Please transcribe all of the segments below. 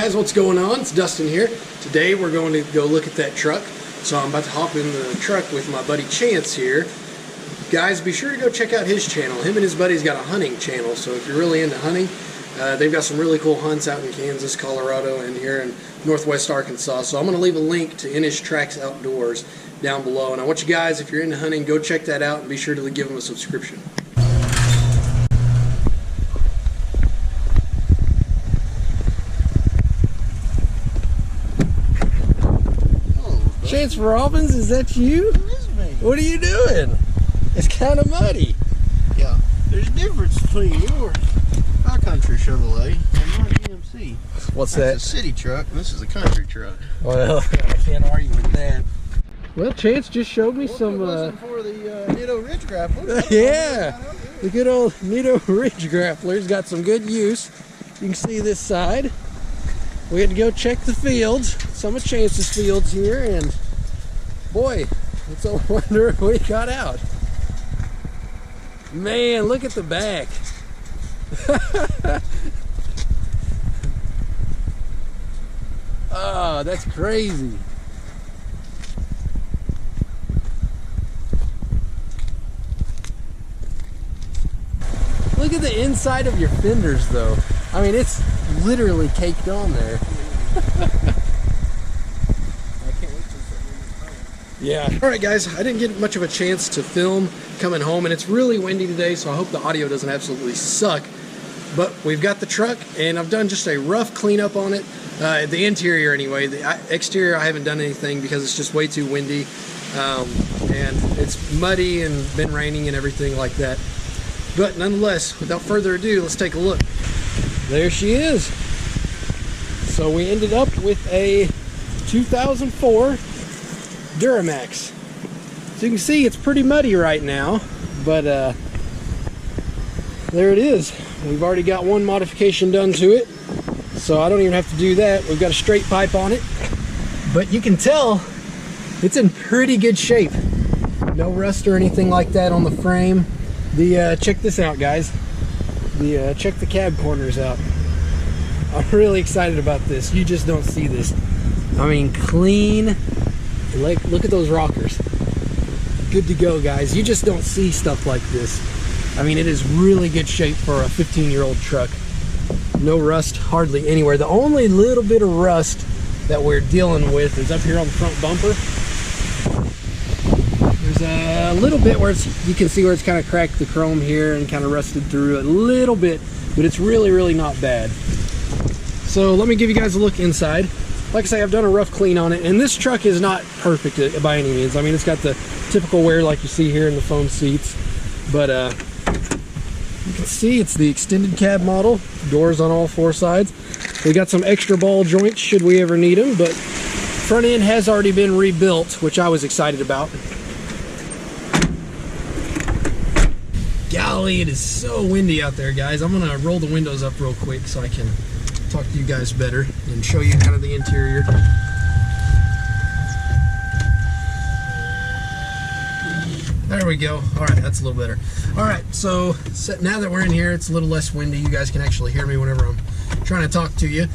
guys, what's going on? It's Dustin here. Today we're going to go look at that truck. So I'm about to hop in the truck with my buddy Chance here. Guys, be sure to go check out his channel. Him and his buddy's got a hunting channel, so if you're really into hunting, they've got some really cool hunts out in Kansas, Colorado, and here in Northwest Arkansas. So I'm going to leave a link to In His Tracks Outdoors down below. And I want you guys, if you're into hunting, go check that out and be sure to give them a subscription. Chance Robbins, is that you? It is me. What are you doing? It's kind of muddy. Yeah, there's a difference between yours, my country Chevrolet, and my GMC. What's that? That's a city truck, and this is a country truck. Well, I can't argue with that. Well, Chance just showed me some. For the Nitto Ridge Grapplers. Yeah, the good old Nitto Ridge Grapplers got some good use. You can see this side. We had to go check the fields, some of Chance's fields here, and boy, it's a wonder we got out. Man, look at the back. Oh, that's crazy. Look at the inside of your fenders, though. I mean, it's literally caked on there. Yeah. All right, guys, I didn't get much of a chance to film coming home, and it's really windy today, so I hope the audio doesn't absolutely suck. But we've got the truck, and I've done just a rough cleanup on it. The interior, anyway. The exterior, I haven't done anything because it's just way too windy, and it's muddy and been raining and everything like that. But nonetheless, without further ado, let's take a look. There she is. So we ended up with a 2004 Duramax. So you can see it's pretty muddy right now, but there it is. We've already got one modification done to it, so I don't even have to do that. We've got a straight pipe on it, but you can tell it's in pretty good shape. No rust or anything like that on the frame. Check this out, guys. Check the cab corners out. I'm really excited about this. You just don't see this. I mean, clean. Like, look at those rockers. Good to go, guys. You just don't see stuff like this. I mean, it is really good shape for a 15-year-old truck. No rust hardly anywhere. The only little bit of rust that we're dealing with is up here on the front bumper. There's a little bit where you can see where it's kind of cracked the chrome here and kind of rusted through a little bit, but it's really, really not bad. So let me give you guys a look inside. Like I say, I've done a rough clean on it, and this truck is not perfect by any means. I mean, it's got the typical wear like you see here in the foam seats, but you can see it's the extended cab model, doors on all four sides. We got some extra ball joints should we ever need them, but front end has already been rebuilt, which I was excited about. Golly, it is so windy out there, guys. I'm gonna roll the windows up real quick so I can talk to you guys better and show you kind of the interior. There we go. All right, that's a little better. All right, so now that we're in here, it's a little less windy. You guys can actually hear me whenever I'm trying to talk to you.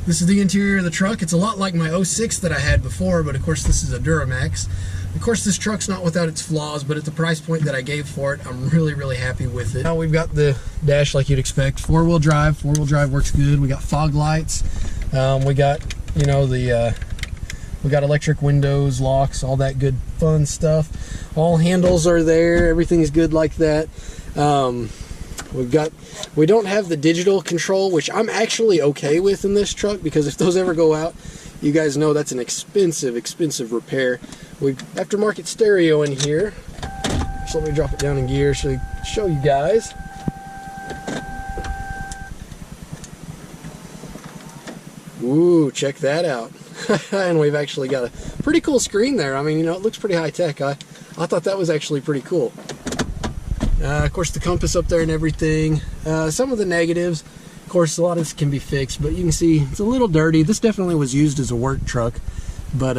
This is the interior of the truck. It's a lot like my 06 that I had before, but of course this is a Duramax. Of course, this truck's not without its flaws, but at the price point that I gave for it, I'm really, really happy with it. Now we've got the dash like you'd expect. Four-wheel drive. Four-wheel drive works good. We got fog lights. We got, you know, we got electric windows, locks, all that good fun stuff. All handles are there. Everything's good like that. We don't have the digital control, which I'm actually okay with in this truck, because if those ever go out, you guys know that's an expensive repair. We've aftermarket stereo in here. So let me drop it down in gear so show you guys. Ooh, check that out. And we've actually got a pretty cool screen there. I mean, you know, it looks pretty high tech. I thought that was actually pretty cool. Of course, the compass up there and everything. Some of the negatives, of course, a lot of this can be fixed, but you can see it's a little dirty. This definitely was used as a work truck, but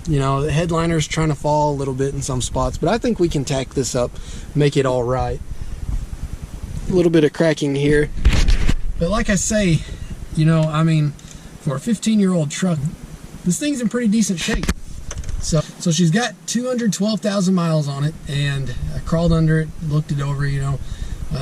you know, the headliner's trying to fall a little bit in some spots, but I think we can tack this up, make it all right. A little bit of cracking here, but like I say, you know, I mean, for a 15-year-old truck, this thing's in pretty decent shape. So she's got 212,000 miles on it, and I crawled under it, looked it over, you know.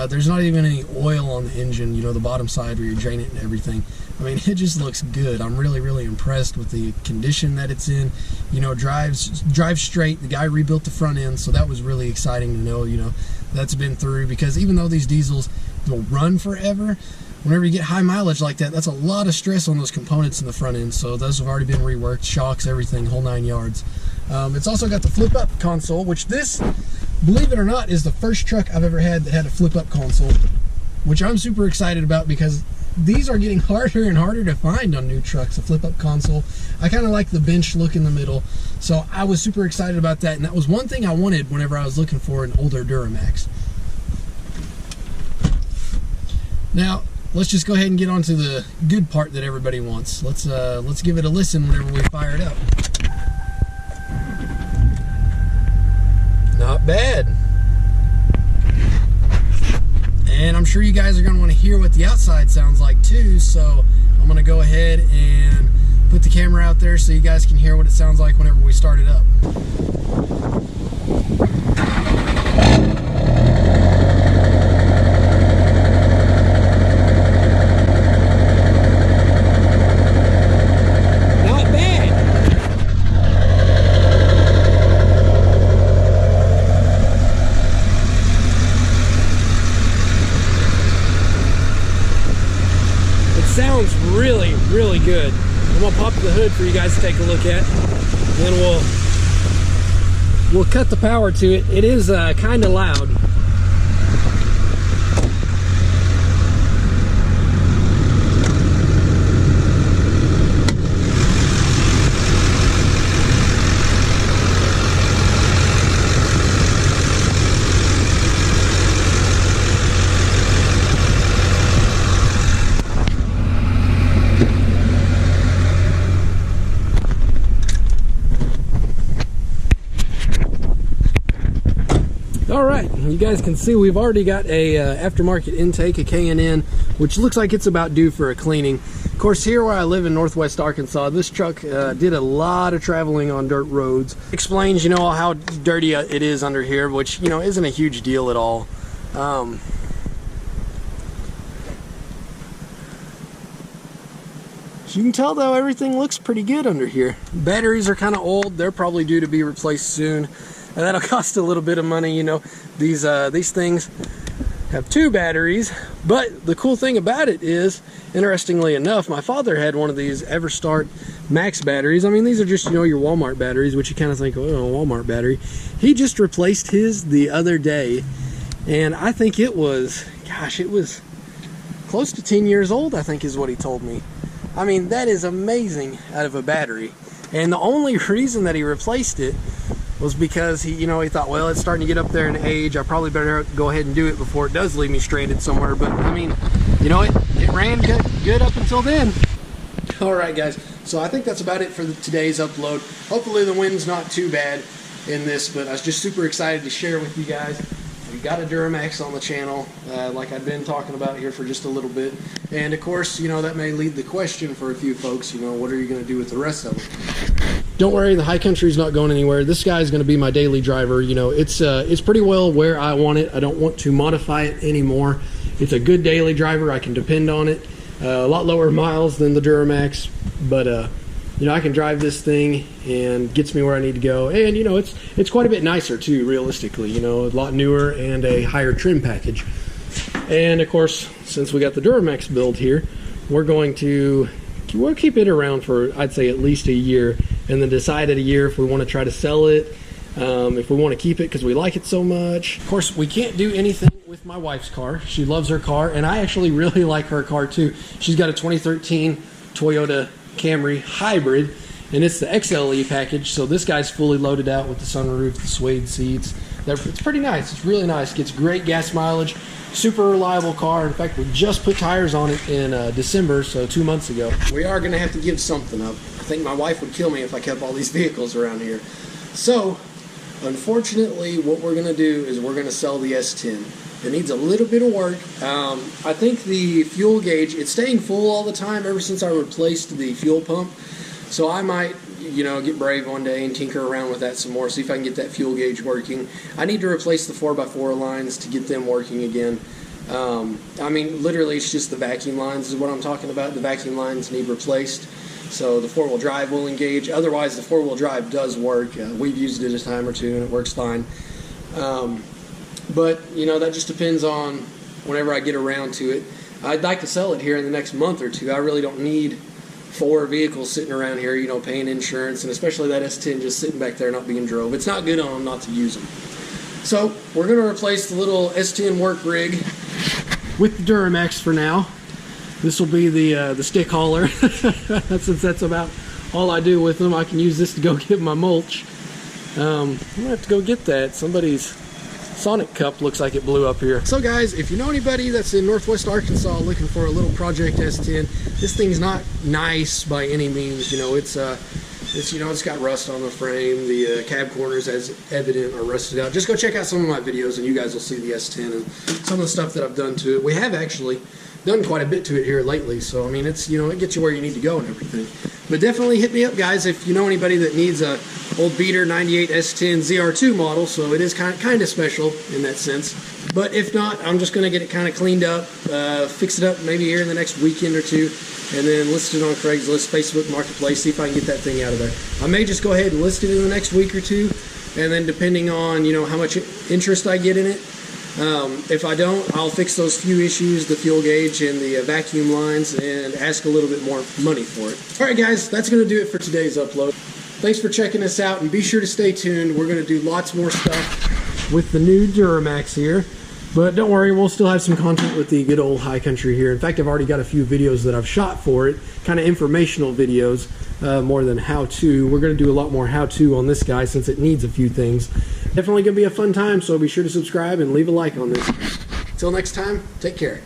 There's not even any oil on the engine, you know, the bottom side where you drain it and everything. I mean, it just looks good. I'm really, really impressed with the condition that it's in. You know, drives straight. The guy rebuilt the front end, so that was really exciting to know, you know, that's been through. Because even though these diesels will run forever, whenever you get high mileage like that, that's a lot of stress on those components in the front end. So those have already been reworked, shocks, everything, whole 9 yards. It's also got the flip-up console, which this, believe it or not, is the first truck I've ever had that had a flip-up console, which I'm super excited about because these are getting harder and harder to find on new trucks, a flip-up console. I kind of like the bench look in the middle, so I was super excited about that, and that was one thing I wanted whenever I was looking for an older Duramax. Now, let's just go ahead and get on to the good part that everybody wants. Let's give it a listen whenever we fire it up. Not bad. And I'm sure you guys are going to want to hear what the outside sounds like too, so I'm going to go ahead and put the camera out there so you guys can hear what it sounds like whenever we start it up. Sounds really, really good. I'm gonna pop the hood for you guys to take a look at, then we'll cut the power to it. It is kind of loud. All right, you guys can see we've already got a aftermarket intake, a K&N, which looks like it's about due for a cleaning. Of course, here where I live in Northwest Arkansas, this truck did a lot of traveling on dirt roads. Explains, you know, how dirty it is under here, which, you know, isn't a huge deal at all. As you can tell, though, everything looks pretty good under here. Batteries are kind of old. They're probably due to be replaced soon. And that'll cost a little bit of money, you know. These things have 2 batteries, but the cool thing about it is, interestingly enough, my father had one of these EverStart Max batteries. I mean, these are just, you know, your Walmart batteries, which you kind of think, oh, a Walmart battery. He just replaced his the other day, and I think it was, gosh, it was close to 10 years old, I think is what he told me. I mean, that is amazing out of a battery. And the only reason that he replaced it was because he thought, well, it's starting to get up there in age. I probably better go ahead and do it before it does leave me stranded somewhere. But I mean, you know, it ran good up until then. All right, guys. So I think that's about it for today's upload. Hopefully the wind's not too bad in this, but I was just super excited to share with you guys. We got a Duramax on the channel, like I've been talking about here for just a little bit. And of course, you know, that may lead the question for a few folks, you know, what are you going to do with the rest of them? Don't worry, the high country's not going anywhere. This guy's going to be my daily driver. You know, it's pretty well where I want it. I don't want to modify it anymore. It's a good daily driver. I can depend on it. A lot lower miles than the Duramax, but you know, I can drive this thing and gets me where I need to go. And you know, it's quite a bit nicer too, realistically. You know, a lot newer and a higher trim package. And of course, since we got the Duramax build here, we'll keep it around for, I'd say, at least a year, and then decide at a year if we want to try to sell it, if we want to keep it because we like it so much. Of course, we can't do anything with my wife's car. She loves her car, and I actually really like her car too. She's got a 2013 Toyota Camry hybrid, and it's the XLE package, so this guy's fully loaded out with the sunroof, the suede seats. It's pretty nice. It's really nice. Gets great gas mileage. Super reliable car. In fact, we just put tires on it in December, so 2 months ago. We are going to have to give something up. I think my wife would kill me if I kept all these vehicles around here. So Unfortunately, what we're going to do is we're going to sell the S10. It needs a little bit of work. I think the fuel gauge, it's staying full all the time ever since I replaced the fuel pump. So I might, you know, get brave one day and tinker around with that some more, see if I can get that fuel gauge working. I need to replace the 4x4 lines to get them working again. I mean, literally, it's just the vacuum lines is what I'm talking about. The vacuum lines need replaced. So the four-wheel drive will engage. Otherwise, the four-wheel drive does work. We've used it a time or two, and it works fine. But, you know, that just depends on whenever I get around to it. I'd like to sell it here in the next month or two. I really don't need 4 vehicles sitting around here, you know, paying insurance, and especially that S10 just sitting back there not being drove. It's not good on them not to use them. So we're going to replace the little S10 work rig with the Duramax for now. This will be the stick hauler. Since that's about all I do with them, I can use this to go get my mulch. I'm gonna have to go get that. Somebody's Sonic cup looks like it blew up here. So guys, if you know anybody that's in Northwest Arkansas looking for a little Project S10, this thing's not nice by any means. You know, it's you know, it's got rust on the frame. The cab corners, as evident, are rusted out. Just go check out some of my videos, and you guys will see the S10 and some of the stuff that I've done to it. We have actually done quite a bit to it here lately, so I mean, it's, you know, it gets you where you need to go and everything. But definitely hit me up, guys, if you know anybody that needs a old beater 98 S10 ZR2 model. So it is kind of special in that sense. But if not, I'm just going to get it kind of cleaned up, fix it up maybe here in the next weekend or two, and then list it on Craigslist, Facebook Marketplace, see if I can get that thing out of there. I may just go ahead and list it in the next week or two, and then depending on, you know, how much interest I get in it, if I don't, I'll fix those few issues, the fuel gauge and the vacuum lines, and ask a little bit more money for it. Alright guys, that's going to do it for today's upload. Thanks for checking us out, and be sure to stay tuned. We're going to do lots more stuff with the new Duramax here. But don't worry, we'll still have some content with the good old high country here. In fact, I've already got a few videos that I've shot for it, kind of informational videos, more than how-to. We're going to do a lot more how-to on this guy since it needs a few things. Definitely going to be a fun time, so be sure to subscribe and leave a like on this. Until next time, take care.